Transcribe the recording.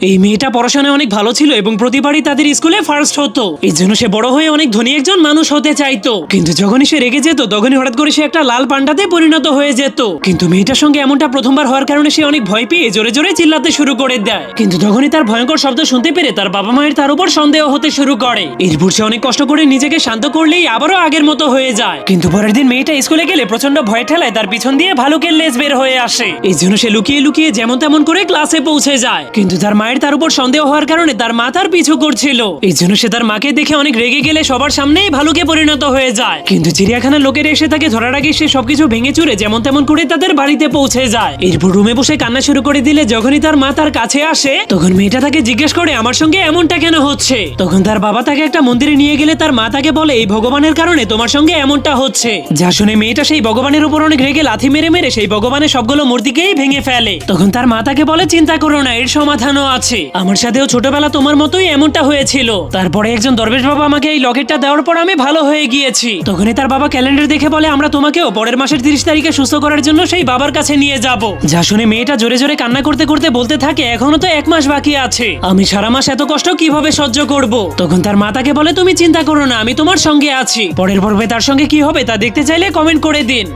এই মেয়েটা পড়াশোনায় অনেক ভালো ছিল এবং প্রতিবারই তাদের স্কুলে ফার্স্ট হতো। এই জন্য সে বড় হয়ে অনেক ধনী একজন মানুষ হতে চাইতো। কিন্তু যখনই সে রেগে যেত তখনই হঠাৎ করে সে একটা লাল পান্ডাতে পরিণত হয়ে যেত। কিন্তু মেয়েটার সঙ্গে এমনটা প্রথমবার হওয়ার কারণে সে অনেক ভয় পেয়ে জোরে জোরে চিল্লাতে শুরু করে দেয়। কিন্তু তখনই তার ভয়ঙ্কর শব্দ শুনতে পেরে তার বাবা মায়ের তার উপর সন্দেহ হতে শুরু করে। এরপর সে অনেক কষ্ট করে নিজেকে শান্ত করলেই আবারও আগের মতো হয়ে যায়। কিন্তু পরের দিন মেয়েটা স্কুলে গেলে প্রচন্ড ভয় ঠেলায় তার পিছন দিয়ে ভালুকের লেজ বের হয়ে আসে। এই জন্য সে লুকিয়ে লুকিয়ে যেমন তেমন করে ক্লাসে পৌঁছে যায়। কিন্তু তার মায়ের তার উপর সন্দেহ হওয়ার কারণে তার মা তার পিছু করছিল। এই জন্য সে তার মাকে দেখে অনেক রেগে গেলে সবার সামনেই ভালুকে পরিণত হয়ে যায়। কিন্তু চিড়িয়াখানার লোকেরা এসে তাকে ধরার আগে সে সবকিছু ভেঙে চুরে যেমন তেমন করে তাদের বাড়িতে পৌঁছে যায়। এরপর রুমে বসে কান্না শুরু করে দিলে যখনই তার মা তার কাছে আসে তখন মেয়েটা তাকে জিজ্ঞেস করে আমার সঙ্গে এমনটা কেন হচ্ছে। তখন তার বাবা তাকে একটা মন্দিরে নিয়ে গেলে তার মা তাকে বলে এই ভগবানের কারণে তোমার সঙ্গে এমনটা হচ্ছে। যা শুনে মেয়েটা সেই ভগবানের উপর অনেক রেগে লাথি মেরে মেরে সেই ভগবানের সবগুলো মূর্তিকেই ভেঙে ফেলে। তখন তার মা তাকে বলে চিন্তা করো না, এর সমাধানও আছে। আমার সাথেও ছোটবেলা তোমার মতোই এমনটা হয়েছিল। তারপরে একজন দরবেশ বাবা আমাকে এই লকেটটা দেওয়ার পর আমি ভালো হয়ে গিয়েছি। তখনই তার বাবা ক্যালেন্ডার দেখে বলে আমরা তোমাকেও পরের মাসের 30 তারিখে সুস্থ করার জন্য সেই বাবার কাছে নিয়ে যাব। যা শুনে মেয়েটা জোরে জোরে কান্না করতে করতে বলতে থাকে এখনো তো 1 মাস বাকি আছে, আমি সারা মাস এত কষ্ট কিভাবে সহ্য করব। তখন তার মা তাকে বলে তুমি চিন্তা করো না, আমি তোমার সঙ্গে আছি। পরের পর্বে তার সঙ্গে কি হবে তা দেখতে চাইলে কমেন্ট করে দিন।